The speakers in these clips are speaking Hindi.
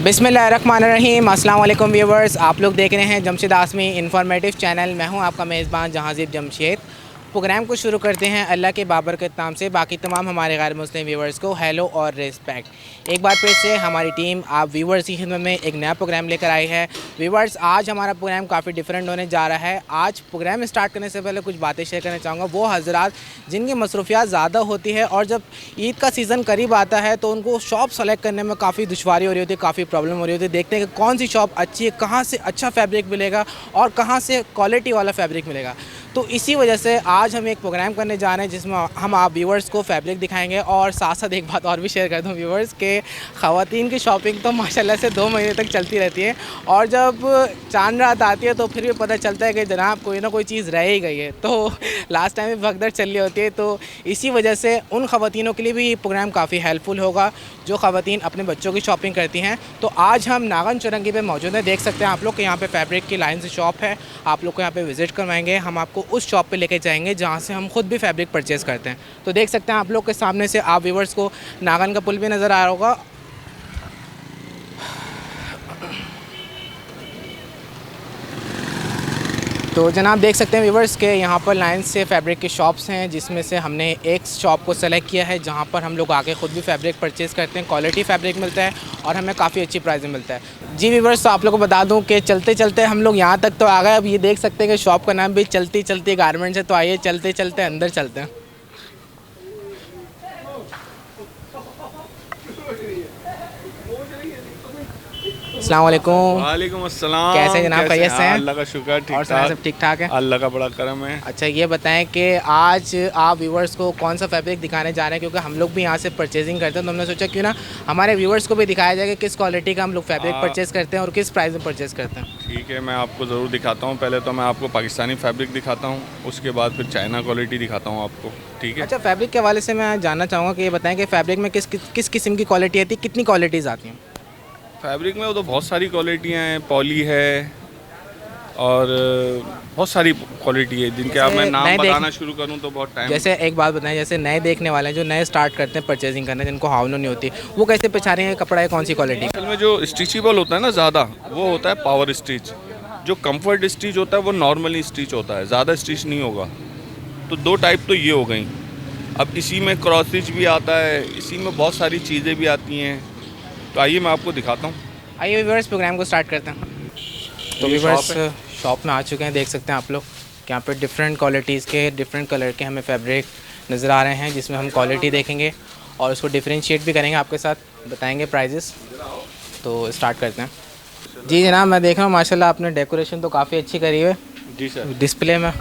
बिस्मिल्लाहिर्रहमानिर्रहीम। अस्सलाम वालेकुम व्यूवर्स, आप लोग देख रहे हैं जमशेद आसमी इन्फॉर्मेटिव चैनल। मैं हूं आपका मेज़बान जहांज़ीब जमशेद। प्रोग्राम को शुरू करते हैं अल्लाह के बाबरकत नाम से। बाकी तमाम हमारे गैर मुस्लिम व्यूवर्स को हेलो और रिस्पेक्ट। एक बार फिर से हमारी टीम आप व्यूवर्स की खिदमत में एक नया प्रोग्राम लेकर आई है। व्यूवर्स, आज हमारा प्रोग्राम काफ़ी डिफरेंट होने जा रहा है। आज प्रोग्राम स्टार्ट करने से पहले कुछ बातें शेयर करना चाहूँगा। वो हज़रात जिनकी मसरूफियात ज़्यादा होती है और जब ईद का सीज़न करीब आता है तो उनको शॉप सेलेक्ट करने में काफ़ी दुश्वारी हो रही होती है, काफ़ी प्रॉब्लम हो रही होती है। देखते हैं कि कौन सी शॉप अच्छी है, कहाँ से अच्छा फैब्रिक मिलेगा और कहाँ से क्वालिटी वाला फैब्रिक मिलेगा। तो इसी वजह से आज हम एक प्रोग्राम करने जा रहे हैं जिसमें हम आप व्यूवर्स को फैब्रिक दिखाएंगे। और साथ साथ एक बात और भी शेयर कर दूं व्यूवर्स के, ख़वातीन की शॉपिंग तो माशाल्लाह से 2 महीने तक चलती रहती है और जब चांद रात आती है तो फिर भी पता चलता है कि जनाब कोई ना कोई चीज़ रह ही गई है। तो लास्ट टाइम भी भगदड़ चल रही होती है। तो इसी वजह से उन ख़वातीनों के लिए भी ये प्रोग्राम काफ़ी हेल्पफुल होगा जो ख़वातीन अपने बच्चों की शॉपिंग करती हैं। तो आज हम नागन चौरंगी पे मौजूद हैं। देख सकते हैं आप लोग कि यहाँ पे फैब्रिक की लाइन से शॉप है। आप लोग को यहाँ पे विज़िट करवाएंगे, हम आपको उस शॉप पे लेके जाएंगे जहाँ से हम खुद भी फैब्रिक परचेज़ करते हैं। तो देख सकते हैं आप लोग के सामने से आप व्यूवर्स को नागन का पुल भी नज़र आ रहा होगा। तो जनाब देख सकते हैं व्यूवर्स के यहाँ पर लाइन से फैब्रिक की शॉप्स हैं जिसमें से हमने एक शॉप को सेलेक्ट किया है जहाँ पर हम लोग आके ख़ुद भी फैब्रिक परचेज़ करते हैं। क्वालिटी फैब्रिक मिलता है और हमें काफ़ी अच्छी प्राइस में मिलता है। जी व्यूवर्स, तो आप लोगों को बता दूं कि चलते चलते हम लोग यहाँ तक तो आ गए। अब ये देख सकते हैं कि शॉप का नाम भी चलती चलती गारमेंट्स है। तो आइए चलते चलते अंदर चलते हैं। अस्सलाम वालेकुम। वालेकुम अस्सलाम। कैसे जनाब, खैरियत से हैं? अल्लाह का शुक्र, ठीक और ठाक। सब ठीक ठाक है? अल्लाह का बड़ा करम है। अच्छा, ये बताएं कि आज आप व्यूवर्स को कौन सा फैब्रिक दिखाने जा रहे हैं, क्योंकि हम लोग भी यहाँ से परचेजिंग करते हैं तो हमने सोचा क्यों ना हमारे व्यूवर्स को भी दिखाया जाए कि किस क्वालिटी का हम लोग फैब्रिक परचेज़ करते हैं और किस प्राइस में परचेज़ करते हैं। ठीक है, मैं आपको ज़रूर दिखाता हूँ। पहले तो मैं आपको पाकिस्तानी फैब्रिक दिखाता हूँ, उसके बाद फिर चाइना क्वालिटी दिखाता हूँ आपको। ठीक है। अच्छा, फैब्रिक के हवाले से मैं जानना चाहूँगा कि ये बताएं कि फैब्रिक में किस किस्म की क्वालिटी आती है, कितनी क्वालिटीज़ आती हैं? फैब्रिक में वो तो बहुत सारी क्वालिटियाँ हैं, पॉली है और बहुत सारी क्वालिटी है जिनके आप मैं नाम बताना शुरू करूँ तो बहुत टाइम। जैसे एक बात बताएं, जैसे नए देखने वाले हैं जो नए स्टार्ट करते हैं परचेजिंग करने, जिनको हावलो नहीं होती, वो कैसे पहचानेंगे कपड़ा है कौन सी क्वालिटी? असल में जो स्टिचेबल होता है ना ज़्यादा, वो होता है पावर स्टिच। जो कंफर्ट स्टिच होता है वो नॉर्मली स्टिच होता है, ज़्यादा स्टिच नहीं होगा। तो 2 टाइप तो ये हो गई। अब इसी में क्रॉस स्टिच भी आता है, इसी में बहुत सारी चीज़ें भी आती हैं। तो आइए मैं आपको दिखाता हूँ। आइए व्यूवर्स, प्रोग्राम को स्टार्ट करते हैं। तो व्यूवर्स शॉप में आ चुके हैं। देख सकते हैं आप लोग कि यहाँ पे डिफरेंट क्वालिटीज़ के डिफरेंट कलर के हमें फैब्रिक नज़र आ रहे हैं जिसमें हम क्वालिटी देखेंगे और उसको डिफरेंशिएट भी करेंगे, आपके साथ बताएंगे प्राइजेस। तो स्टार्ट करते हैं। जी जनाब, मैं देख रहा हूँ माशाल्लाह आपने डेकोरेशन तो काफ़ी अच्छी करी है जी सर, डिस्प्ले में।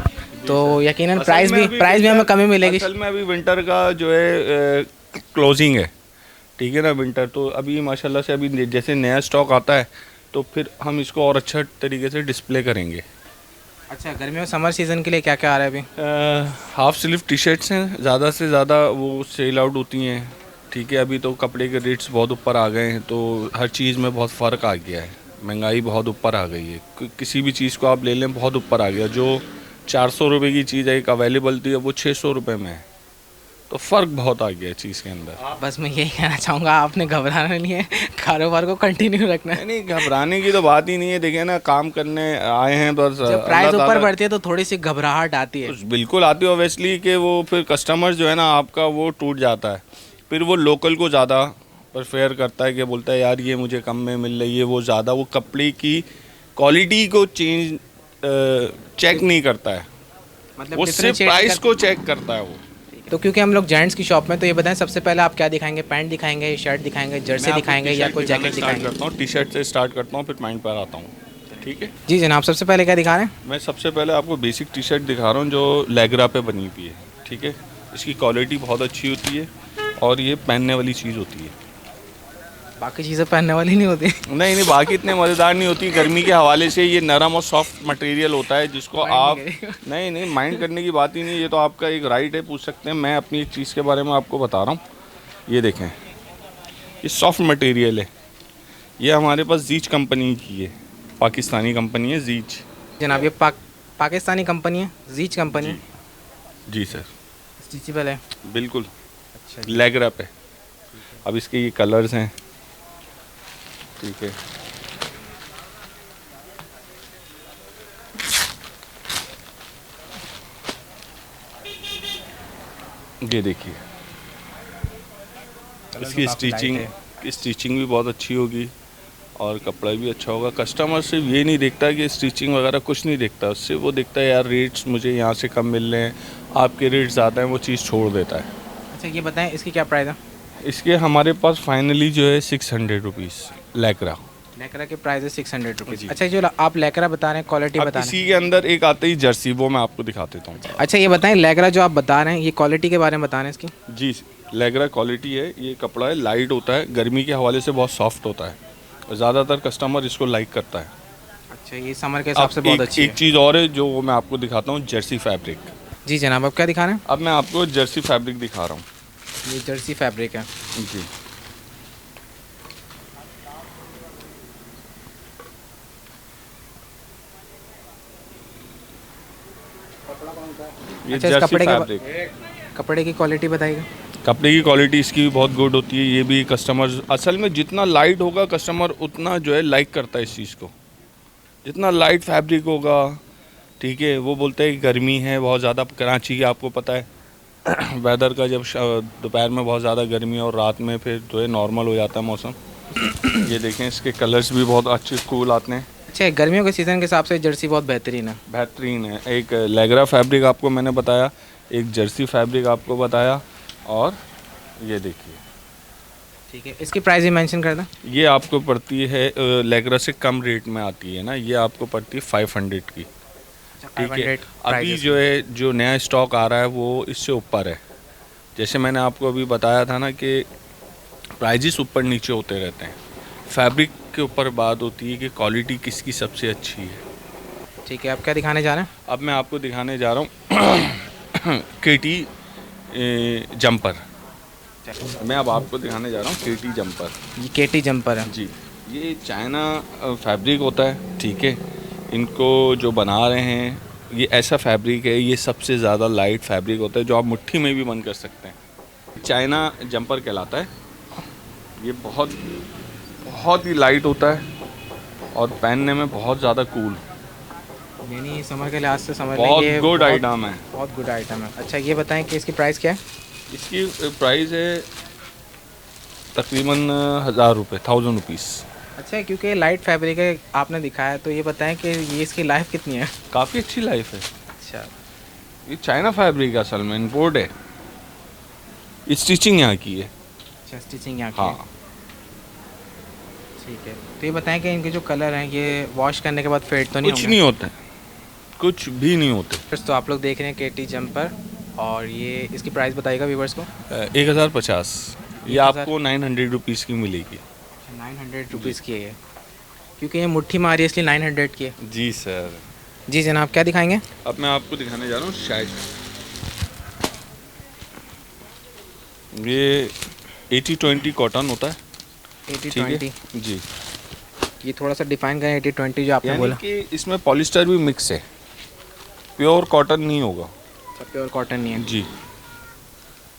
तो यकीनन प्राइस भी हमें कमी मिलेगी। असल में अभी विंटर का जो है क्लोजिंग है, ठीक है ना। विंटर तो अभी माशाल्लाह से अभी जैसे नया स्टॉक आता है तो फिर हम इसको और अच्छा तरीके से डिस्प्ले करेंगे। अच्छा, गर्मियों समर सीज़न के लिए क्या क्या आ रहा है अभी? हाफ स्लीव टी शर्ट्स हैं, ज़्यादा से ज़्यादा वो सेल आउट होती हैं। ठीक है, अभी तो कपड़े के रेट्स बहुत ऊपर आ गए हैं तो हर चीज़ में बहुत फ़र्क आ गया है। महंगाई बहुत ऊपर आ गई है, किसी भी चीज़ को आप ले लें बहुत ऊपर आ गया। जो 400 रुपये की चीज़ एक अवेलेबल थी वो 600 रुपये में है। तो फ़र्क बहुत आ गया है चीज़ के अंदर। बस मैं यही कहना चाहूँगा, आपने घबराना नहीं है, कारोबार को कंटिन्यू रखना है। नहीं, घबराने की तो बात ही नहीं है। देखिए ना, काम करने आए हैं बस। जब प्राइस ऊपर बढ़ती है तो थोड़ी सी घबराहट आती है। तो बिल्कुल आती है ऑब्वियसली कि वो फिर कस्टमर जो है ना आपका वो टूट जाता है। फिर वो लोकल को ज़्यादा प्रेफर करता है कि बोलता है यार ये मुझे कम में मिल रही है। वो ज़्यादा वो कपड़े की क्वालिटी को चेक नहीं करता है, मतलब वो सिर्फ प्राइस को चेक करता है वो। तो क्योंकि हम लोग जेंट्स की शॉप में, तो ये बताएं सबसे पहले आप क्या दिखाएंगे? पैंट दिखाएंगे, शर्ट दिखाएंगे, जर्सी दिखाएंगे या कोई जैकेट दिखाएंगे? करता हूँ टी शर्ट से स्टार्ट करता हूँ, फिर पैंट पर आता हूँ। ठीक है जी जनाब, सबसे पहले क्या दिखा रहे हैं? मैं सबसे पहले आपको बेसिक टी शर्ट दिखा रहा हूँ जो लेगरा पे बनी हुई है। ठीक है, इसकी क्वालिटी बहुत अच्छी होती है और ये पहनने वाली चीज़ होती है। बाकी चीज़ें पहनने वाली नहीं होती? नहीं, बाकी इतने मज़ेदार नहीं होती। गर्मी के हवाले से ये नरम और सॉफ्ट मटेरियल होता है जिसको आप नहीं माइंड करने की बात ही नहीं। ये तो आपका एक राइट है, पूछ सकते हैं। मैं अपनी एक चीज़ के बारे में आपको बता रहा हूँ। ये देखें, ये सॉफ्ट मटेरियल है। ये हमारे पास जीच कंपनी की है, पाकिस्तानी कंपनी है जीच। जनाब ये पाकिस्तानी कंपनी है, जीच कंपनी? जी सर, स्टिचेबल है बिल्कुल। अच्छा, लेग रैप है। अब इसके ये कलर्स हैं, ठीक है। ये देखिए, इसकी स्टिचिंग भी बहुत अच्छी होगी और कपड़ा भी अच्छा होगा। कस्टमर सिर्फ ये नहीं देखता कि स्टिचिंग वगैरह कुछ नहीं देखता, उससे वो देखता है यार रेट्स मुझे यहाँ से कम मिल रहे हैं, आपके रेट ज़्यादा हैं, वो चीज़ छोड़ देता है। अच्छा ये बताएं इसकी क्या प्राइस है? इसके हमारे पास फाइनली जो है 600 रुपीज़ लैकरा। लेकरा के प्राइस है 600 रुपीज़। जी। अच्छा जो आप लेकरा बता रहे हैं, क्वालिटी अब बता रहे हैं। इसी के अंदर एक आते ही जर्सी, वो मैं आपको दिखा देता हूँ। अच्छा ये बताएं लेकरा जो आप बता रहे हैं, ये क्वालिटी के बारे में बता रहे हैं इसकी? जी, लैगरा क्वालिटी है, ये कपड़ा है, लाइट होता है, गर्मी के हवाले से बहुत सॉफ्ट होता है और ज़्यादातर कस्टमर इसको लाइक करता है। अच्छा ये समर के हिसाब से अब बहुत एक अच्छी एक है। चीज़ और है जो मैं आपको दिखाता हूँ, जर्सी फैब्रिक। जी जनाब, आप क्या दिखा रहे हैं? अब मैं आपको जर्सी फैब्रिक दिखा रहा हूँ। ये जर्सी फैब्रिक है। जी, ये अच्छा, इस जर्सी कपड़े के फैब्रिक। कपड़े की क्वालिटी बताइएगा। कपड़े की क्वालिटी इसकी भी बहुत गुड होती है। ये भी कस्टमर असल में जितना लाइट होगा कस्टमर उतना जो है लाइक करता है इस चीज़ को। जितना लाइट फैब्रिक होगा, ठीक है, वो बोलते हैं कि गर्मी है बहुत ज़्यादा कराची की, आपको पता है वेदर का, जब दोपहर में बहुत ज़्यादा गर्मी और रात में फिर जो है नॉर्मल हो जाता है मौसम। ये देखें, इसके कलर्स भी बहुत अच्छे कूल आते हैं। अच्छा गर्मियों के सीज़न के हिसाब से जर्सी बहुत बेहतरीन है। बेहतरीन है। एक लैगरा फैब्रिक आपको मैंने बताया, एक जर्सी फैब्रिक आपको बताया, और ये देखिए, ठीक है, इसकी प्राइस भी मेंशन कर दें। ये आपको पड़ती है लैगरा से कम रेट में आती है ना, ये आपको पड़ती है 500 की। ठीक है, अभी जो है जो नया स्टॉक आ रहा है वो इससे ऊपर है। जैसे मैंने आपको अभी बताया था ना कि प्राइजेस ऊपर नीचे होते रहते हैं, फैब्रिक के ऊपर बात होती है कि क्वालिटी किसकी सबसे अच्छी है। ठीक है, आप क्या दिखाने जा रहे हैं? अब मैं आपको दिखाने जा रहा हूँ केटी जंपर। मैं अब आपको दिखाने जा रहा हूँ केटी जंपर। ये केटी जंपर है। जी, ये चाइना फैब्रिक होता है, ठीक है। इनको जो बना रहे हैं ये ऐसा फैब्रिक है, ये सबसे ज़्यादा लाइट फैब्रिक होता है जो आप मुट्ठी में भी बंद कर सकते हैं। चाइना जंपर कहलाता है। ये बहुत बहुत ही लाइट होता है और पहनने में बहुत ज़्यादा कूल, यानी समर के लिहाज से समझ लें बहुत ये गुड आइटम है। बहुत गुड आइटम है। अच्छा ये बताएं कि इसकी प्राइस क्या है? इसकी प्राइस है तकरीबन 1000 रुपये, 1000 रुपीज़। अच्छा क्योंकि लाइट फैब्रिक है आपने दिखाया, तो ये बताएं कि ये इसकी लाइफ कितनी है? काफ़ी अच्छी लाइफ है। अच्छा ये चाइना फैब्रिक है, असल में इम्पोर्ट है। स्टिचिंग यहाँ की है। अच्छा, स्टिचिंग यहाँ की है। हाँ, ठीक है, तो ये बताएं कि इनके जो कलर हैं ये वॉश करने के बाद फेड तो नहीं कुछ होंगे? नहीं होता है, कुछ भी नहीं होते। तो आप लोग देख रहे हैं केटी जंपर, और ये इसकी प्राइस बताइएगा व्यूवर्स को। 1050, ये 1000 आपको 900 रुपीज़ की मिलेगी। 900 रुपीज़ की है ये, क्योंकि ये मुट्ठी मारी है इसलिए 900 की है। जी सर। जी जनाब, क्या दिखाएंगे? अब मैं आपको दिखाने जा रहा हूँ शायद ये 80-20 कॉटन होता है। 80-20 ठीक है जी, ये थोड़ा सा डिफाइन करें 80-20 जो आपने यानी बोला। कि इसमें पॉलिस्टर भी मिक्स है, प्योर कॉटन नहीं होगा। प्योर कॉटन नहीं है। जी,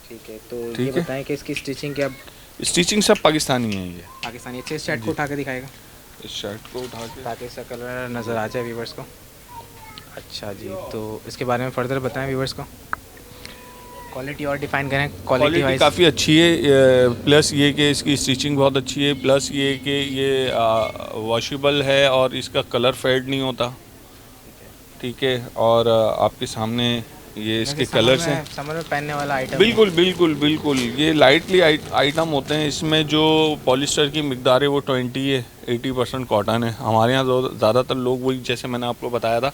ठीक है, तो ठीक ये है। बताएं कि इसकी स्टिचिंग क्या स्टिचिंग सब पाकिस्तानी है। ये पाकिस्तानी। अच्छे शर्ट को उठा के दिखाएगा इस शर्ट को उठा के, ताकि इसका कलर नज़र आ जाए व्यूवर्स को। अच्छा जी, तो इसके बारे में फर्दर बताएं व्यूवर्स को। क्वालिटी और डिफाइन करें, क्वालिटी क्वालिटी वाइज। काफ़ी अच्छी है। प्लस ये कि इसकी स्टिचिंग बहुत अच्छी है, प्लस ये कि ये वॉशेबल है और इसका कलर फेड नहीं होता। ठीक है, और आपके सामने ये इसके कलर्स हैं। समर में पहनने वाला आइटम। बिल्कुल बिल्कुल बिल्कुल, ये लाइटली आइटम होते हैं। इसमें जो पॉलिस्टर की मिकदार है वो 20 है, 80% कॉटन है। हमारे यहाँ ज़्यादातर लोग वही, जैसे मैंने आपको बताया था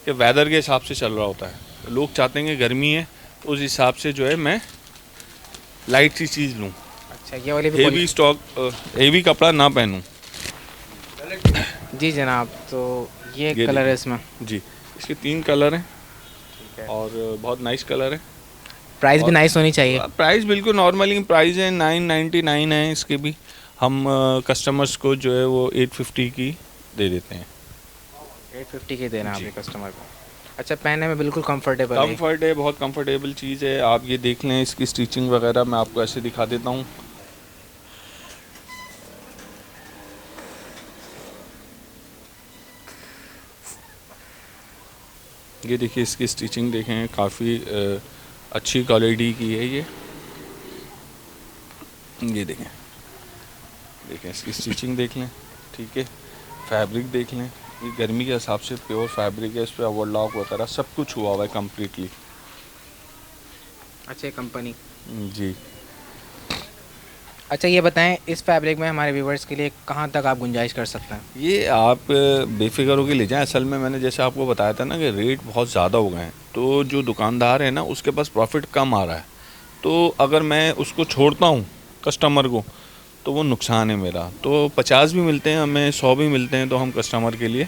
कि वेदर के हिसाब से चल रहा होता है। लोग चाहते हैं कि गर्मी है, उस हिसाब से जो है मैं लाइट सी चीज़ लूँ, अच्छा ये वाली भी हेवी स्टॉक हेवी कपड़ा ना पहनूँ। जी जनाब, तो ये ये कलर है इसमें। जी, इसके 3 कलर हैं और बहुत नाइस कलर है। प्राइस भी नाइस होनी चाहिए। प्राइस बिल्कुल नॉर्मली प्राइस है, 999 है इसके भी। हम कस्टमर्स को जो है वो 850 की दे देते हैं। 850 के देना आपके कस्टमर को। अच्छा, पहनने में बिल्कुल कंफर्टेबल है। कंफर्ट है, बहुत कंफर्टेबल चीज़ है। आप ये देख लें, इसकी स्टिचिंग वगैरह मैं आपको ऐसे दिखा देता हूँ। ये देखिए इसकी स्टिचिंग देखें, काफ़ी अच्छी क्वालिटी की है ये देखें, इसकी स्टिचिंग देख लें, ठीक है। फैब्रिक देख लें, ये गर्मी के हिसाब से प्योर फैब्रिक है, इस पर ओवरलॉक वगैरह सब कुछ हुआ हुआ है कम्प्लीटली। अच्छे कंपनी। जी। अच्छा ये बताएं, इस फैब्रिक में हमारे व्यूवर्स के लिए कहाँ तक आप गुंजाइश कर सकते हैं? ये आप बेफिक्र होकर ले जाएं। असल में मैंने जैसे आपको बताया था ना कि रेट बहुत ज़्यादा हो गए हैं, तो जो दुकानदार है ना उसके पास प्रॉफिट कम आ रहा है, तो अगर मैं उसको छोड़ता हूँ कस्टमर को तो वो नुकसान है मेरा। तो 50 भी मिलते हैं हमें, 100 भी मिलते हैं, तो हम कस्टमर के लिए।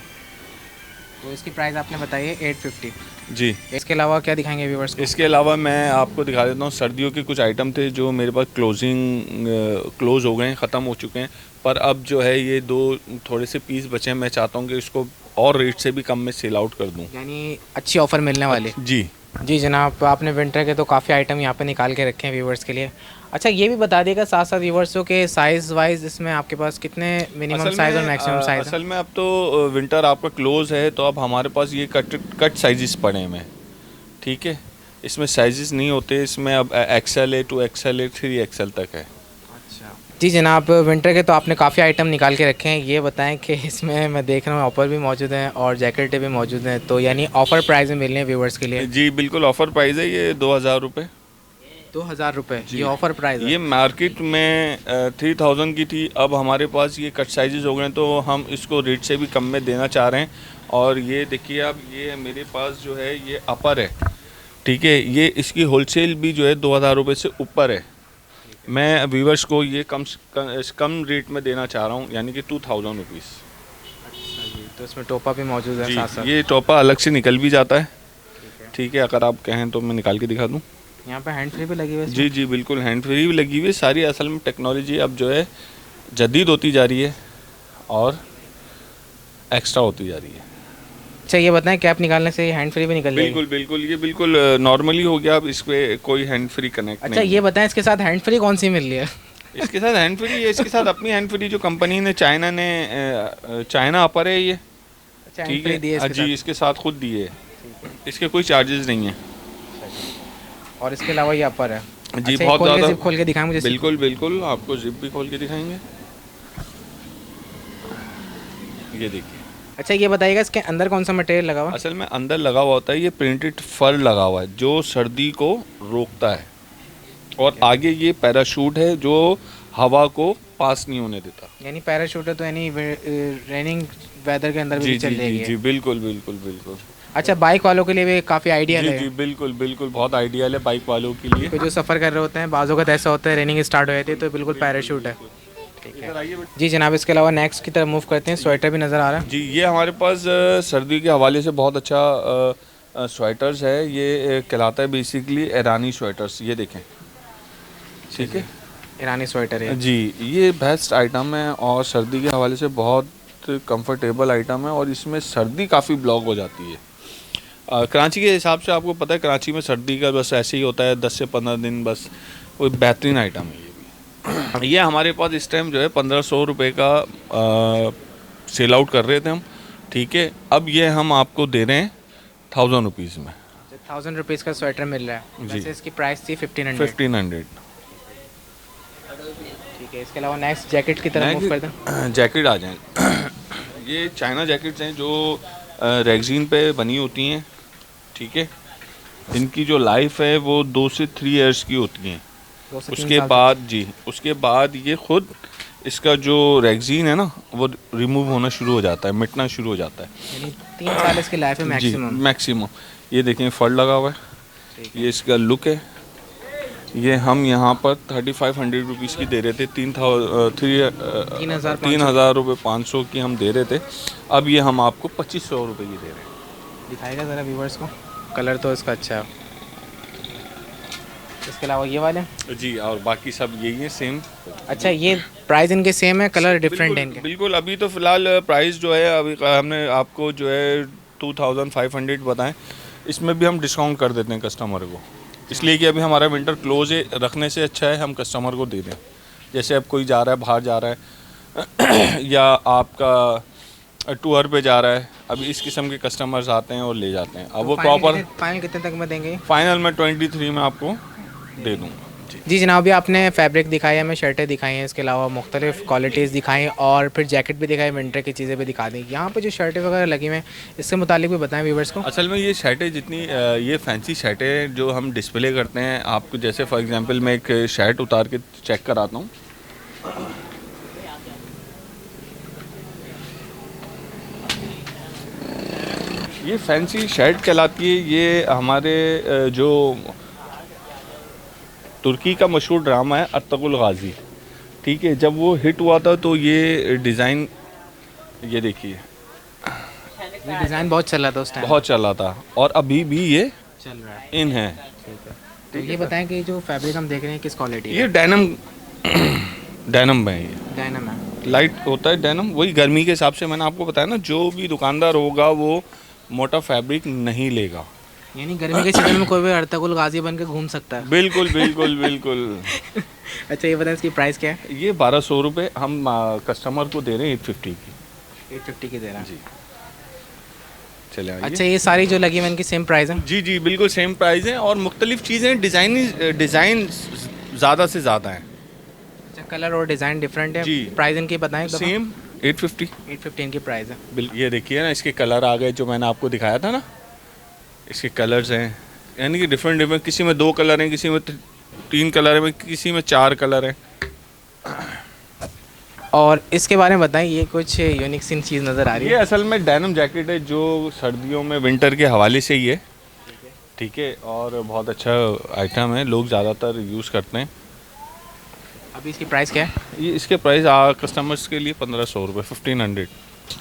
तो इसकी प्राइस आपने बताई है 850। जी। इसके अलावा क्या दिखाएंगे व्यूवर्स को? इसके अलावा मैं आपको दिखा देता हूँ, सर्दियों के कुछ आइटम थे जो मेरे पास क्लोज़ हो गए हैं, ख़त्म हो चुके हैं, पर अब जो है ये थोड़े से पीस बचे हैं। मैं चाहता हूँ कि इसको और रेट से भी कम में सेल आउट कर दूँ, यानी अच्छी ऑफ़र मिलने वाली। जी जनाब, आपने विंटर के तो काफ़ी आइटम यहाँ पे निकाल के रखे हैं व्यूवर्स के लिए। अच्छा ये भी बता देगा साथ साथ व्यूवर्सों के साइज़ वाइज इसमें आपके पास कितने मिनिमम साइज़ और मैक्सिमम साइज़? असल में अब तो विंटर आपका क्लोज़ है, तो अब हमारे पास ये कट साइजेस पड़े हैं, ठीक है। इसमें साइजेस नहीं होते, इसमें अब XL है, 2XL है, 3XL तक है। अच्छा जी जनाब, विंटर के तो आपने काफ़ी आइटम निकाल के रखे हैं। ये बताएं कि इसमें मैं देख रहा हूँ ऑफ़र भी मौजूद हैं और जैकेटें भी मौजूद हैं, तो यानी ऑफ़र प्राइस में मिल रहे हैं व्यूवर्स के लिए? जी बिल्कुल, ऑफ़र प्राइस है ये 2000 रुपये। 2000 रुपये ये ऑफ़र प्राइस है? ये मार्केट में 3000 की थी, अब हमारे पास ये कट साइजेस हो गए हैं, तो हम इसको रेट से भी कम में देना चाह रहे हैं। और ये देखिए अब ये मेरे पास जो है ये अपर है, ठीक है। ये इसकी होलसेल भी जो है 2000 रुपये से ऊपर है। मैं व्यूवर्स को ये कम रेट में देना चाह रहा हूँ, यानी कि 2000 रुपीज़। अच्छा जी, तो इसमें टोपा भी मौजूद है साथ साथ? ये टोपा अलग से निकल भी जाता है, ठीक है। अगर आप कहें तो मैं निकाल के दिखा दूँ। यहाँ पे हैंड फ्री भी लगी हुई है? जी बिल्कुल, हैंड फ्री भी लगी हुई है। सारी असल में टेक्नोलॉजी अब जो है जदीद होती जा रही है और एक्स्ट्रा होती जा रही है। अच्छा ये बताएं, कैप निकालने से हैंड फ्री भी निकल जाएगी? बिल्कुल, ये बिल्कुल नॉर्मली हो गया, अब इस पर कोई हैंड फ्री कनेक्ट नहीं। अच्छा ये बताएं, इसके साथ हैंड फ्री कौन सी मिल रही है? इसके साथ हैंड फ्री है, इसके साथ अपनी हैंड फ्री जो कंपनी ने चाइना अपर है ये, ठीक है जी, इसके साथ खुद दिए, इसके कोई चार्जेस नहीं है। और इसके अलावा ये अपर है जी। अच्छा, बहुत ज़्यादा। जिप खोल के दिखाएं मुझे? बिल्कुल आपको जिप भी खोल के दिखाएंगे, ये देखिए। अच्छा ये बताइएगा, इसके अंदर कौन सा मटेरियल लगा हुआ? असल में अंदर लगा हुआ होता है ये प्रिंटेड फर लगा हुआ है, जो सर्दी को रोकता है, और आगे ये पैराशूट है जो हवा को पास नहीं होने देता। यानी पैराशूट है तो यानी रेनिंग वेदर के अंदर भी चल जाएगी? जी बिल्कुल। अच्छा बाइक वालों के लिए भी काफ़ी आइडियल है? जी बिल्कुल, बहुत आइडियल है बाइक वालों के लिए। तो जो सफ़र कर रहे होते हैं, बाज़ों का ऐसा होता है रेनिंग स्टार्ट हो जाती है, तो बिल्कुल पैराशूट है, ठीक है जी जनाब। इसके अलावा नेक्स्ट की तरफ मूव करते हैं। स्वेटर भी नज़र आ रहा है जी। ये हमारे पास सर्दी के हवाले से बहुत अच्छा स्वेटर्स है। ये कहलाता है बेसिकली ईरानी स्वेटर्स, ये देखें, ठीक है। ईरानी स्वेटर है जी। ये बेस्ट आइटम है और सर्दी के हवाले से बहुत कंफर्टेबल आइटम है, और इसमें सर्दी काफ़ी ब्लॉक हो जाती है। कराची के हिसाब से आपको पता है, कराची में सर्दी का बस ऐसे ही होता है 10 से 15 दिन बस। कोई बेहतरीन आइटम है ये भी। ये हमारे पास इस टाइम जो है 1500 रुपये का सेल आउट कर रहे थे हम, ठीक है। अब ये हम आपको दे रहे हैं 1000 रुपीज़ में। 1000 रुपीज़ का स्वेटर मिल रहा है जी। वैसे इसकी प्राइस थी 1500, ठीक है। इसके अलावा नेक्स्ट जैकेट की तरफ मूव करते हैं। जैकेट आ जाएँ। ये चाइना जैकेट्स हैं जो रेगजीन पे बनी होती हैं, ठीक है। इनकी जो लाइफ है वो 2 से 3 इयर्स की होती हैं। उसके बाद ये खुद इसका जो रेगजीन है ना वो रिमूव होना शुरू हो जाता है, मिटना शुरू हो जाता है। यानी 3 साल इसकी लाइफ है मैक्सिमम। ये देखें फर लगा हुआ है, ये इसका लुक है। ये हम यहाँ पर 3500 रुपीज़ की दे रहे थे, 3000 रुपये 500 की हम दे रहे थे। अब ये हम आपको 2500 रुपये की दे रहे हैं। दिखाएगा ज़रा व्यूवर्स को, कलर तो इसका अच्छा है। इसके अलावा ये वाले जी, और बाकी सब यही है सेम। अच्छा ये प्राइस इनके सेम है, कलर डिफरेंट है इनके? बिल्कुल। अभी तो फ़िलहाल प्राइस जो है अभी हमने आपको जो है 2500 बताएं, इसमें भी हम डिस्काउंट कर देते हैं कस्टमर को, इसलिए कि अभी हमारा विंटर क्लोज है, रखने से अच्छा है हम कस्टमर को दे दें। जैसे अब कोई जा रहा है, बाहर जा रहा है या आपका टूर पे जा रहा है, अभी इस किस्म के कस्टमर्स आते हैं और ले जाते हैं। अब वो प्रॉपर फाइनल कितने तक में देंगे? फाइनल में 23 में आपको दे दूँगा जी। जी जनाब, अभी आपने फैब्रिक दिखाई है, हमें शर्टें दिखाई हैं, इसके अलावा मुख्तलिफ क्वालिटीज़ दिखाई और फिर जैकेट भी दिखाई, विंटर की चीज़ें भी दिखा दी। यहाँ पे जो शर्टें वगैरह लगी हुई हैं, इसके मुतालिक भी बताएं व्यूवर्स को। असल में ये शर्टें जितनी ये फैंसी शर्टें जो हम डिस्प्ले करते हैं आपको, जैसे फॉर एग्जांपल मैं एक शर्ट उतार के चेक कराता हूँ। ये फैंसी शर्ट कहलाती है। ये हमारे जो तुर्की का मशहूर ड्रामा है अर्तुगरुल गाजी, ठीक है, जब वो हिट हुआ था तो ये डिज़ाइन, ये देखिए, ये डिज़ाइन बहुत चल रहा था उस टाइम, बहुत चला था और अभी भी ये चल रहा है। इन है। तो ये बताएं कि जो फैब्रिक हम देख रहे हैं किस क्वालिटी ये डेनम डेनम में है, ये डायनम है। लाइट होता है डेनम, वही गर्मी के हिसाब से मैंने आपको बताया ना, जो भी दुकानदार होगा वो मोटा फैब्रिक नहीं लेगा। यानी गर्मी के सीजन में कोई भी अर्तुगरुल गाजी बन के घूम सकता है। बिल्कुल बिल्कुल बिल्कुल। अच्छा ये बताएं इसकी प्राइस क्या है? ये 1200 रुपये हम कस्टमर को दे रहे हैं 850 की। 850 की दे रहा है जी, चले आइए। अच्छा ये सारी जो लगी हुई हैं इनकी सेम प्राइस है? जी जी बिल्कुल सेम प्राइस है और मुख्तलिफ चीज़ें डिज़ाइन ज़्यादा से ज़्यादा हैं। अच्छा कलर और डिज़ाइन डिफरेंट है जी। प्राइस इनकी बताएं? सेम 850। 815 की प्राइस है। बिल्कुल, ये देखिए ना, इसके कलर आ गए जो मैंने आपको दिखाया था ना, इसके कलर्स हैं, यानी कि डिफरेंट डिफरेंट, किसी में 2 कलर हैं, किसी में 3 कलर हैं, किसी में 4 कलर हैं। और इसके बारे में बताएं, ये कुछ यूनिक सी चीज़ नज़र आ रही ये है। असल में डेनिम जैकेट है जो सर्दियों में विंटर के हवाले से ही है, ठीक है, और बहुत अच्छा आइटम है, लोग ज़्यादातर यूज़ करते हैं। अभी इसकी प्राइस क्या है? ये इसके प्राइस कस्टमर्स के लिए 1500 रुपये, 1500।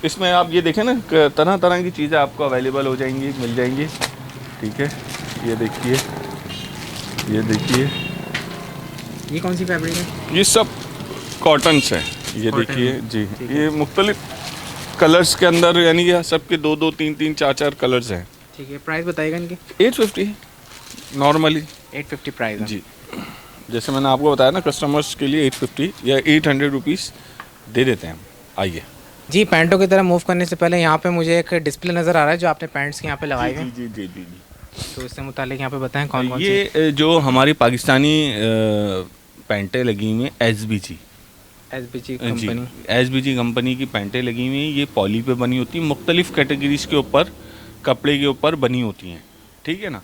इसमें आप ये देखें ना, तरह तरह की चीज़ें आपको अवेलेबल हो जाएंगी, मिल जाएंगी, ठीक है। ये देखिए, ये देखिए, ये कौन सी फैब्रिक है? ये सब कॉटन्स हैं। ये कॉटन देखिए है। जी, ठीक है। ये मुख्तलिफ कलर्स के अंदर, यानी कि सबके 2-2, 3-3, 4-4 कलर्स हैं। ठीक है, प्राइस बताइएगा इनकी? 850 नॉर्मली 850 प्राइस है। जी। जैसे मैंने आपको बताया ना, कस्टमर्स के लिए 850 या 800 रुपीज़ दे देते हैं हम। आइए जी, पैंटों की तरफ मूव करने से पहले यहाँ पे मुझे एक डिस्प्ले नज़र आ रहा है जो आपने पैंट्स के यहाँ पे लगाए हुए हैं, जी जी जी जी। तो इससे मुतालिक यहाँ पे बताएं कौन कौन सी? ये जो हमारी पाकिस्तानी पैंटें लगी हुई हैं, एसबीजी एसबीजी जी, कंपनी। एसबीजी कंपनी की पैंटें लगी हुई हैं। ये पॉली पे बनी होती हैं, मुख्तलिफ कैटेगरीज के ऊपर, कपड़े के ऊपर बनी होती हैं, ठीक है ना।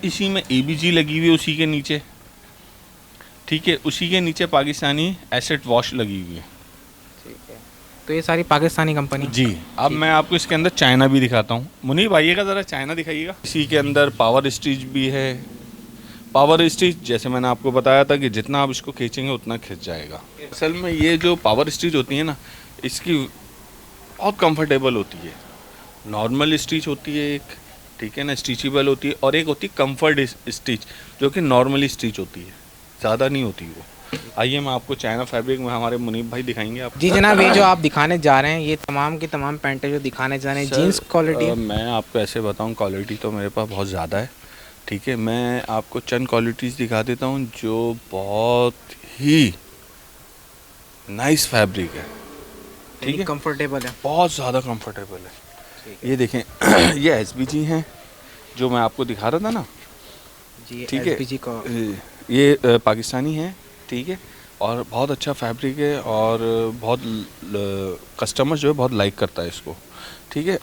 इसी में एबीजी लगी हुई है उसी के नीचे, ठीक है, उसी के नीचे पाकिस्तानी एसेट वॉश लगी हुई है। ठीक है, तो ये सारी पाकिस्तानी कंपनी। जी। अब मैं आपको इसके अंदर चाइना भी दिखाता हूँ। मुनीब आइएगा ज़रा, चाइना दिखाइएगा। इसी के अंदर पावर स्टिच भी है। पावर स्टिच जैसे मैंने आपको बताया था कि जितना आप इसको खींचेंगे उतना खिंच जाएगा। असल में ये जो पावर स्टिच होती है ना, इसकी बहुत कंफर्टेबल होती है। नॉर्मल स्टिच होती है एक, ठीक है ना, स्टिचेबल होती है, और एक होती है कंफर्ट स्टिच जो कि नॉर्मली स्टिच होती है, ज़्यादा नहीं होती वो। आइए मैं आपको चाइना फैब्रिक में हमारे मुनीब भाई दिखाएंगे आप। जी जनाब, ये जो आप दिखाने जा रहे हैं, ये तमाम की तमाम पैंटें जो दिखाने जा रहे हैं, जीन्स क्वालिटी? मैं आपको ऐसे बताऊं, क्वालिटी तो मेरे पास बहुत ज़्यादा है, ठीक है। मैं आपको चंद क्वालिटीज़ दिखा देता हूं जो बहुत ही नाइस फैब्रिक है, ठीक है, कंफर्टेबल है, बहुत ज़्यादा कंफर्टेबल है। ये देखें, ये एसबीजी हैं जो मैं आपको दिखा रहा था ना, जी ठीक है, एसबीजी का। ये पाकिस्तानी है, ठीक है, और बहुत अच्छा फैब्रिक है और बहुत कस्टमर जो है बहुत लाइक करता है इसको, ठीक है।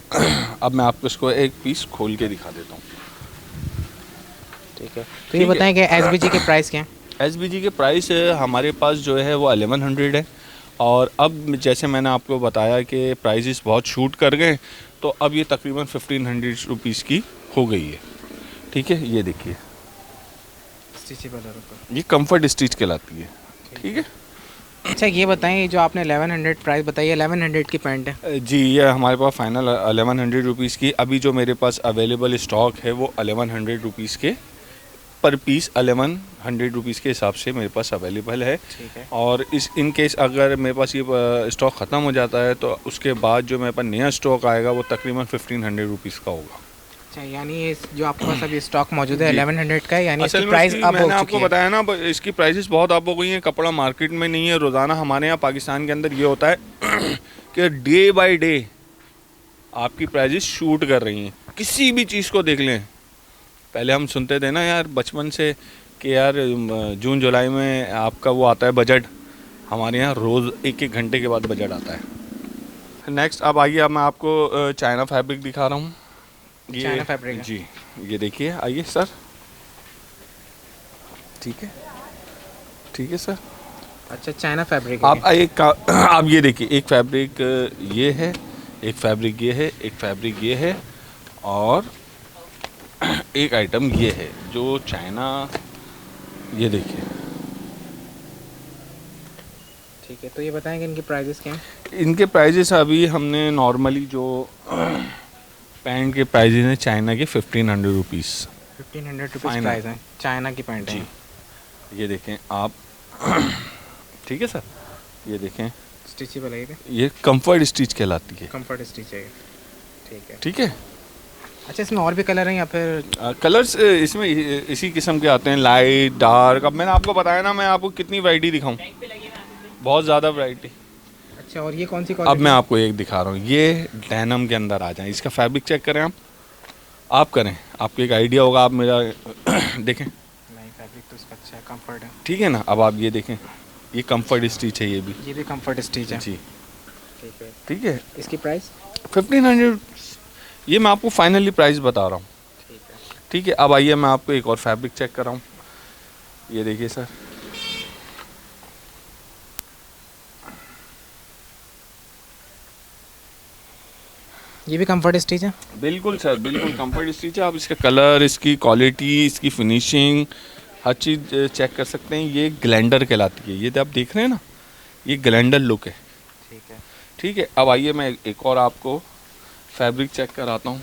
अब मैं आपको इसको एक पीस खोल के दिखा देता हूँ, ठीक है। तो ये बताएं कि एसबीजी के प्राइस क्या हैं? एसबीजी के प्राइस हमारे पास जो है वो 1100 है, और अब जैसे मैंने आपको बताया कि प्राइसेस बहुत शूट कर गए, तो अब ये तकरीबन 1500 रुपीज़ की हो गई है, ठीक है। ये देखिए, ये कंफर्ट स्टिच कहलाती है, ठीक है। अच्छा ये बताएं, ये जो आपने 1100 प्राइस बताई है, 1100 की पैंट है? जी, ये हमारे पास फाइनल 1100 रुपीज़ की, अभी जो मेरे पास अवेलेबल स्टॉक है वो 1100 रुपीज़ के पर पीस, 1100 रुपीज़ के हिसाब से मेरे पास अवेलेबल है, ठीक है। और इन केस अगर मेरे पास ये स्टॉक ख़त्म हो जाता है तो उसके बाद जो मेरे पास नया स्टॉक आएगा वो तकरीबन 1500 रुपीज़ का होगा। अच्छा, यानी ये जो आपके पास अभी स्टॉक मौजूद है 1100 का है, यानी असल इसकी में प्राइस इसकी अब मैंने हो आपको चुकी है। बताया ना, इसकी प्राइसेस बहुत अप हो गई हैं। कपड़ा मार्केट में नहीं है। रोज़ाना हमारे यहाँ पाकिस्तान के अंदर ये होता है कि डे बाय डे आपकी प्राइजेस शूट कर रही हैं। किसी भी चीज़ को देख लें, पहले हम सुनते थे ना यार बचपन से कि यार जून जुलाई में आपका वो आता है बजट, हमारे यहाँ रोज़ एक एक घंटे के बाद बजट आता है। नेक्स्ट अब आइए, अब मैं आपको चाइना फैब्रिक दिखा रहा हूँ। चाइना फैब्रिक है। जी, ये देखिए, आइए सर। ठीक है, ठीक है सर। अच्छा, चाइना फैब्रिक आप आप ये देखिए, एक फैब्रिक ये है, एक फैब्रिक ये है, एक फैब्रिक ये है, और एक आइटम ये है जो चाइना, ये देखिए। ठीक है, तो ये बताएंगे इनकी प्राइजेस क्या हैं? इनके प्राइजेस अभी हमने नॉर्मली जो पैंट के प्राइजेस हैं चाइना के 1500 रुपीज़। 1500 रुपीज़ प्राइस है चाइना की पैंट जी, है। ये देखें आप। ठीक है सर, ये देखें, स्टिचेबल है ये कंफर्ट स्टिच कहलाती है। कंफर्ट स्टिच है। ठीक है, ठीक है। अच्छा, इसमें और भी कलर हैं या फिर? कलर्स इसमें इसी किस्म के आते हैं, लाइट डार्क। अब मैंने आपको बताया ना, मैं आपको कितनी वैरायटी दिखाऊं, बहुत ज़्यादा वैरायटी। अच्छा, और ये कौन सी अब क्वालिटी? मैं आपको एक दिखा रहा हूँ, ये डेनिम के अंदर आ जाए। इसका फैब्रिक चेक करें आप करें, आपको एक आइडिया होगा। आप मेरा देखें। नहीं, फैब्रिक तो इसका अच्छा है, कंफर्ट है। ठीक है ना, अब आप ये देखें, ये कंफर्ट स्टिच है, ये भी कंफर्ट स्टिच है। जी। ठीक है, ठीक है, इसकी प्राइस? 1500, ये मैं आपको फाइनली प्राइस बता रहा हूँ। ठीक है, ठीक है, अब आइए मैं आपको एक और फैब्रिक चेक कर रहा हूँ। ये देखिए सर, ये भी कंफर्ट स्टिच है। बिल्कुल सर, बिल्कुल कंफर्ट स्टिच है। आप इसका कलर, इसकी क्वालिटी, इसकी फिनिशिंग, हर चीज़ चेक कर सकते हैं। ये ग्लैंडर कहलाती है, ये तो आप देख रहे हैं ना, ये ग्लैंडर लुक है। ठीक है, ठीक है, अब आइए मैं एक और आपको फैब्रिक चेक कराता हूँ।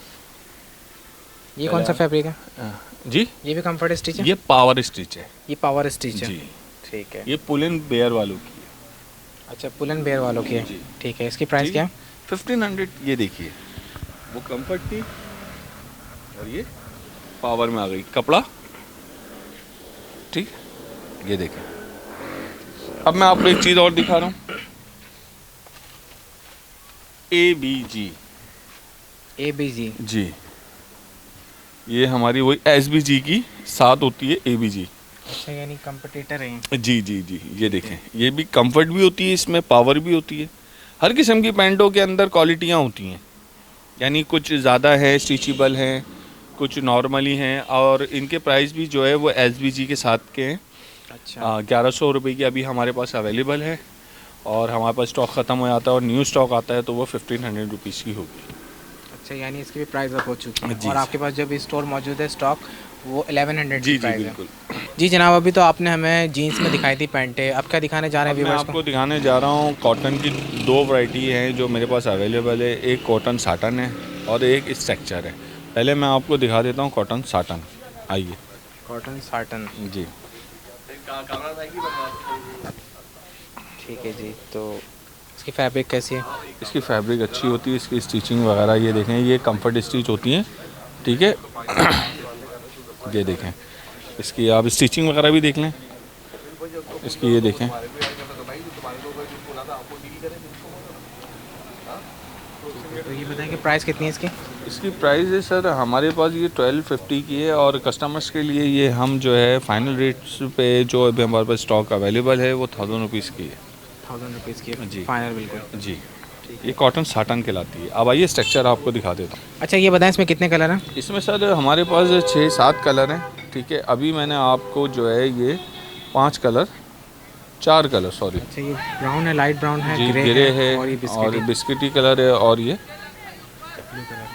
ये कौन सा फैब्रिक है? जी, ये भी कंफर्ट स्टिच है। ये पावर स्टिच है। ये पावर स्टिच है। जी, ठीक है। ये पुल एंड बेयर वालों की है। अच्छा, पुल एंड बेयर वालों की है। जी। ठीक है, इसकी प्राइस ठीक क्या है, है? 1500। ये देखिए, वो कंफर्ट थी और ये पावर में आ गई कपड़ा। ठीक, ये देखें। अब मैं आपको एक चीज़ और दिखा रहा हूँ, ABG। ABG। जी, ये हमारी वही SBG की साथ होती है, ABG। अच्छा, यानी कंपटीटर है। जी जी जी, ये देखें, ये भी कंफर्ट भी होती है, इसमें पावर भी होती है। हर किस्म की पैंटों के अंदर क्वालिटियाँ होती हैं, यानी कुछ ज़्यादा है, स्टिचेबल हैं, कुछ नॉर्मली हैं, और इनके प्राइस भी जो है वो SBG के साथ के हैं। अच्छा, 1100 रुपये की अभी हमारे पास अवेलेबल है, और हमारे पास स्टॉक ख़त्म हो जाता है और न्यू स्टॉक आता है तो वो 1500 रुपीज़ की होगी। अच्छा, यानी इसकी भी प्राइस अप हो चुकी है। जी, और जी। आपके पास जो भी स्टोर मौजूद है स्टॉक, वो 1100 जी की जी, प्राइस है। बिल्कुल। जी जनाब, अभी तो आपने हमें जीन्स में दिखाई थी पैंटें, अब क्या दिखाने जा रहे हैं मैं व्यूवर्स आपको को? दिखाने जा रहा हूँ कॉटन की 2 वैरायटी हैं जो मेरे पास अवेलेबल है। एक कॉटन साटन है और एक स्ट्रक्चर है। पहले मैं आपको दिखा देता हूँ कॉटन साटन, आइए। Cotton satin. जी, ठीक है जी, तो इसकी फैब्रिक कैसी है? इसकी फैब्रिक अच्छी होती है, इसकी स्टिचिंग वगैरह ये देखें, ये कंफर्ट स्टिच होती हैं। ठीक है, ये देखें, इसकी आप स्टिचिंग वगैरह भी देख लें, इसकी ये देखें। तो ये बताएं कि प्राइस कितनी है इसकी? इसकी प्राइस है सर, हमारे पास ये 1250 की है, और कस्टमर्स के लिए ये हम जो है फाइनल रेट्स पे जो अभी हमारे पास स्टॉक अवेलेबल है वो 1000 रुपीज़ की है। 1000 रुपीज़ की जी। फाइनल बिल्कुल। जी, ये कॉटन साटन कहलाती है। अब आइए स्ट्रक्चर आपको दिखा देता हूँ। अच्छा, ये बताएं इसमें कितने कलर हैं? इसमें सर हमारे पास 6-7 कलर हैं। ठीक है, अभी मैंने आपको जो है ये 4 कलर सॉरी। अच्छा, ये ब्राउन है, लाइट ब्राउन है, जी, ग्रे ग्रे है और ये और बिस्किट बिस्किटी कलर है, और ये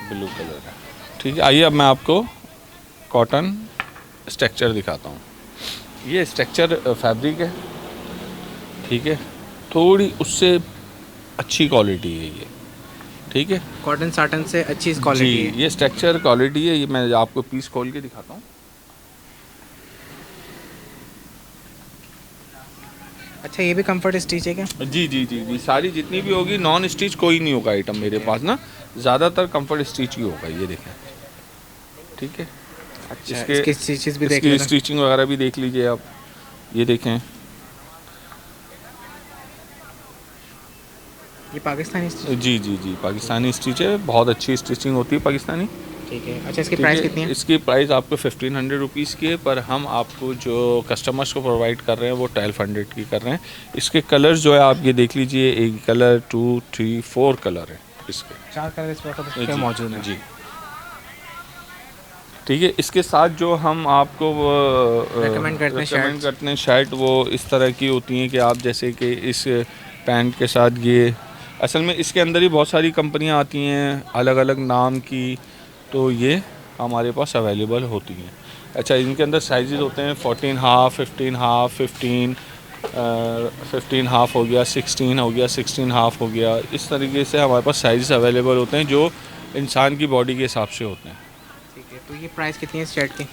ब्लू कलर है। ठीक है, आइए अब मैं आपको कॉटन स्ट्रक्चर दिखाता हूँ। ये स्ट्रक्चर फैब्रिक है। ठीक है, थोड़ी उससे अच्छी क्वालिटी है ये। ठीक है, कॉटन साटन से अच्छी क्वालिटी जी, है। ये स्ट्रक्चर क्वालिटी है। ये मैं आपको पीस खोल के दिखाता हूँ। अच्छा, ये भी कंफर्ट स्टिच है क्या? जी जी जी जी, सारी जितनी भी होगी, नॉन स्टिच कोई नहीं होगा आइटम मेरे पास ना, ज़्यादातर कंफर्ट स्टिच ही होगा। ये देखें, ठीक है। अच्छा, इसकी स्टिचेस भी देख इसकी लेना। स्टिचिंग वगैरह भी देख लीजिए आप, ये देखें। ये पाकिस्तानी स्टिच? जी जी जी, पाकिस्तानी स्टिच है, बहुत अच्छी स्टिचिंग होती है पाकिस्तानी। ठीक है। अच्छा, इसकी ठीक प्राइस है, कितनी है? इसकी प्राइस आपको 1500 रुपीज़ की है, पर हम आपको जो कस्टमर्स को प्रोवाइड कर रहे हैं वो 1200 की कर रहे हैं। इसके कलर्स जो है आप ये देख लीजिए, एक कलर 2 3 4 कलर है इसके। 4 कलर इस पर जी, मौजूद हैं। जी। ठीक है, इसके साथ जो हम आपको Recommend करते हैं recommend shirts। करते हैं शर्ट, वो इस तरह की होती हैं कि आप जैसे कि इस पैंट के साथ ये, असल में इसके अंदर ही बहुत सारी कंपनियां आती हैं अलग अलग नाम की, तो ये हमारे पास अवेलेबल होती हैं। अच्छा, इनके अंदर साइजेस होते हैं 14 हाफ, 15 हाफ, 15 हाफ हो गया, 16 हो गया, 16 हाफ हो गया। इस तरीके से हमारे पास साइजेस अवेलेबल होते हैं जो इंसान की बॉडी के हिसाब से होते हैं। ठीक है, तो ये प्राइस कितनी है इस शर्ट की?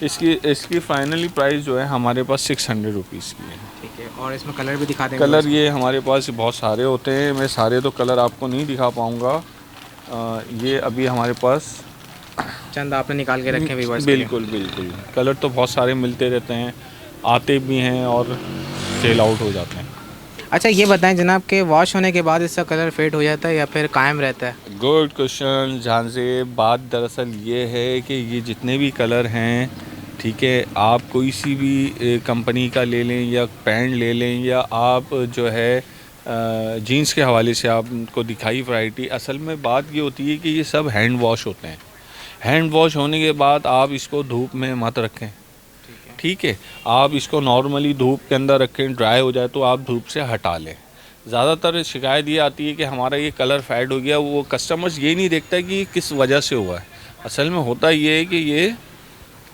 इसकी फाइनली प्राइस जो है हमारे पास 600 रुपीज़ की है। ठीक है, और इसमें कलर भी दिखा देंगे? कलर ये हमारे पास बहुत सारे होते हैं, मैं सारे तो कलर आपको नहीं दिखा पाऊँगा। ये अभी हमारे पास चंद आपने निकाल के रखे हैं व्यूअर्स के लिए। बिल्कुल बिल्कुल, कलर तो बहुत सारे मिलते रहते हैं, आते भी हैं और सेल आउट हो जाते हैं। अच्छा, ये बताएं जनाब कि वॉश होने के बाद इसका कलर फेड हो जाता है या फिर कायम रहता है? गुड क्वेश्चन जहाँ से बात दरअसल ये है कि ये जितने भी कलर हैं, ठीक है, आप कोई सी भी कंपनी का ले लें या पैंट ले लें, या आप जो है जीन्स के हवाले से आपको दिखाई वैरायटी, असल में बात ये होती है कि ये सब हैंड वॉश होते हैं। हैंड वॉश होने के बाद आप इसको धूप में मत रखें, ठीक है, आप इसको नॉर्मली धूप के अंदर रखें, ड्राई हो जाए तो आप धूप से हटा लें। ज़्यादातर शिकायत ये आती है कि हमारा ये कलर फेड हो गया, वो कस्टमर्स ये नहीं देखता कि किस वजह से हुआ है। असल में होता ये है कि ये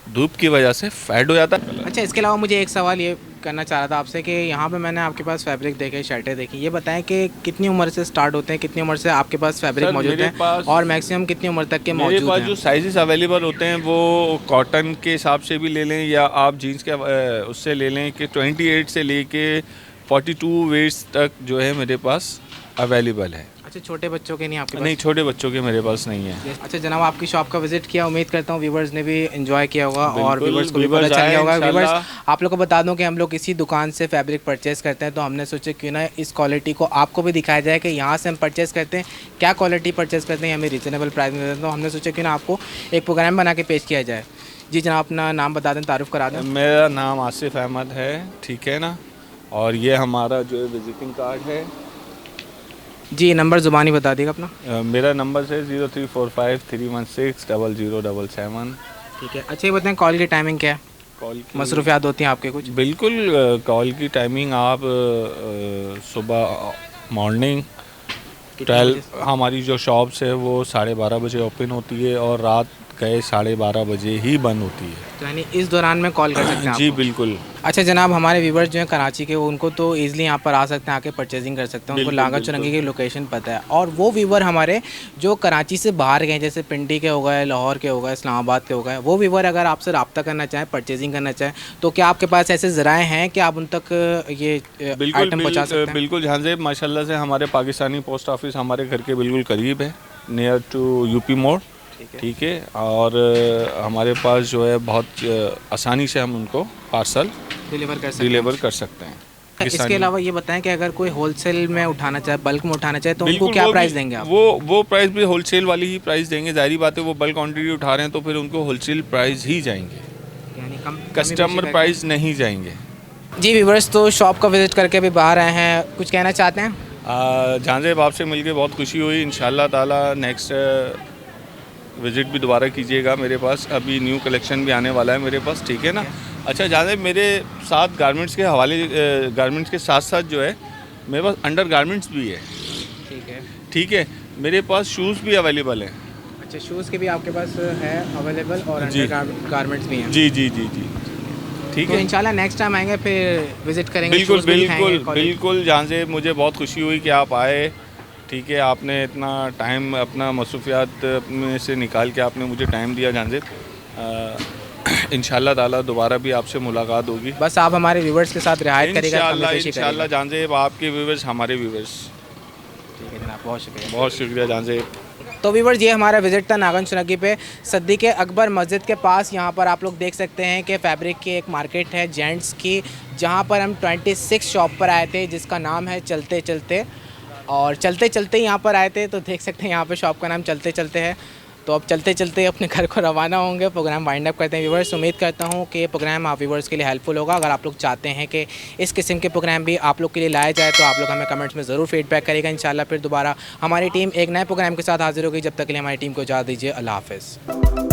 धूप की वजह से फेड हो जाता है। अच्छा, इसके अलावा मुझे एक सवाल ये करना चाह रहा था आपसे कि यहाँ पे मैंने आपके पास फैब्रिक देखे, शर्टें देखी, ये बताएं कि कितनी उम्र से स्टार्ट होते हैं, कितनी उम्र से आपके पास फैब्रिक सर, मौजूद मेरे हैं, पास- और मैक्सिमम कितनी उम्र तक के मेरे मौजूद पास हैं? जो साइजेस अवेलेबल होते हैं वो कॉटन के हिसाब से भी ले लें, या आप जीन्स के उससे ले लें कि 28 से लेके 42 वेट्स तक जो है मेरे पास अवेलेबल है। अच्छा, छोटे बच्चों के नहीं आपके पास? नहीं, छोटे बच्चों के मेरे पास नहीं है। अच्छा जनाब, आपकी शॉप का विजिट किया, उम्मीद करता हूँ व्यूवर्स ने भी एंजॉय किया होगा और बिल्कुल, व्यूवर्स को भी पता viewers चल आए गया होगा। व्यूवर्स, इंशाल्लाह। आप लोग को बता दूं कि हम लोग इसी दुकान से फैब्रिक परचेज़ करते हैं, तो हमने सोचा क्यों ना इस क्वालिटी को आपको भी दिखाया जाए कि यहाँ से हम परचेज़ करते हैं, क्या क्वालिटी परचेज़ करते हैं, हमें रिजनेबल प्राइस में देते हैं। तो हमने सोचा क्यों ना आपको एक प्रोग्राम बना के पेश किया जाए। जी जनाब, अपना नाम बता दें, तारुफ करा दें। मेरा नाम आसिफ अहमद है, ठीक है ना, और ये हमारा जो है विजिटिंग कार्ड है। जी, नंबर ज़ुबानी बता दीजिएगा अपना। मेरा नंबर है 0345316077। ठीक है। अच्छा, ये बताएं कॉल की टाइमिंग क्या है, कॉल की मसरूफियात होती हैं आपके कुछ? बिल्कुल, कॉल की टाइमिंग आप सुबह मॉर्निंग 12, हमारी जो शॉप्स है वो 12:30 बजे ओपन होती है और रात गए 12:30 बजे ही बंद होती है। तो यानी इस दौरान में कॉल कर सकते हैं जी आपको? बिल्कुल। अच्छा जनाब, हमारे व्यूवर्स जो हैं कराची के, उनको तो इजीली यहाँ पर आ सकते हैं, आके परचेजिंग कर सकते हैं, उनको बिल्कुल, लागा बिल्कुल। चुरंगी की लोकेशन पता है। और वो व्यूवर हमारे जो कराची से बाहर गए, जैसे पिंडी के हो गए, लाहौर के हो गए, इस्लामाबाद के हो गए, वो व्यूवर अगर आपसे रब्ता करना चाहें, परचेजिंग करना चाहें, तो क्या आपके पास ऐसे ज़राए हैं कि आप उन तक ये आइटम पहुँचा सकते हैं? बिल्कुल, जहाँ से माशाल्लाह से हमारे पाकिस्तानी पोस्ट ऑफिस हमारे घर के बिल्कुल करीब है, नियर टू यूपी मोड़, ठीक है, और हमारे पास जो है बहुत आसानी से हम उनको पार्सल डिलीवर कर सकते हैं। इसके अलावा ये बताएं कि अगर कोई होलसेल में उठाना चाहे, बल्क में उठाना चाहे, तो उनको बिल्कुल, क्या वो प्राइस भी- देंगे आप? वो प्राइस भी होलसेल वाली ही प्राइस देंगे, जाहिर बात है, वो बल्क क्वांटिटी उठा रहे हैं तो फिर उनको होलसेल प्राइस ही जाएंगे, यानी कस्टमर प्राइस नहीं जाएंगे। जी व्यूवर्स, तो शॉप का विजिट करके अभी बाहर आए हैं, कुछ कहना चाहते हैं? जहांजेब, आपसे मिलके बहुत खुशी हुई। इंशाल्लाह ताला नेक्स्ट विज़िट भी दोबारा कीजिएगा मेरे पास, अभी न्यू कलेक्शन भी आने वाला है मेरे पास, ठीक है ना। अच्छा जहांजेब, मेरे साथ गारमेंट्स के हवाले, गारमेंट्स के साथ साथ जो है मेरे पास अंडर गारमेंट्स भी है, ठीक है, मेरे पास शूज़ भी अवेलेबल हैं। अच्छा, शूज़ के भी आपके पास है अवेलेबल और जी। अंडर गारमेंट्स भी हैं? जी जी जी जी, ठीक तो है, इंशाल्लाह नेक्स्ट टाइम आएंगे फिर विजिट करेंगे, बिल्कुल shoes भी दिखाएंगे, बिल्कुल quality। बिल्कुल। जहांजेब, मुझे बहुत खुशी हुई कि आप आए, ठीक है, आपने इतना टाइम अपना मसरूफियात में से निकाल के आपने मुझे टाइम दिया जहांजेब। इंशाल्लाह ताला दोबारा भी आपसे मुलाकात होगी। बस आप हमारे व्यूवर्स के साथ रियायत करेगा, इंशाल्लाह कमी पेशी करेगा। इंशाल्लाह जहांजेब, आपके व्यूवर्स हमारे व्यूवर्स। ठीक है जनाब, बहुत शुक्रिया। बहुत शुक्रिया जहांजेब। तो व्यूवर्स, ये हमारा विजिट था नागन चुरंगी पे सिद्दीक़ अकबर मस्जिद के पास। यहाँ पर आप लोग देख सकते हैं कि फैब्रिक की एक मार्केट है जेंट्स की, जहाँ पर हम 26 शॉप पर आए थे, जिसका नाम है चलते चलते। और चलते चलते यहाँ पर आए थे, तो देख सकते हैं यहाँ पे शॉप का नाम चलते चलते है। तो अब चलते चलते अपने घर को रवाना होंगे, प्रोग्राम वाइंड अप करते हैं व्यूवर्स। उम्मीद करता हूँ कि प्रोग्राम आप व्यूवर्स के लिए हेल्पफुल होगा। अगर आप लोग चाहते हैं कि इस किस्म के प्रोग्राम भी आप लोग के लिए लाया जाए तो आप लोग हमें कमेंट्स में ज़रूर फीडबैक करेगा। इंशाल्लाह फिर दोबारा हमारी टीम एक नए प्रोग्राम के साथ हाजिर होगी। जब तक के लिए हमारी टीम को इजाज़त दीजिए। अल्लाह हाफ़िज़।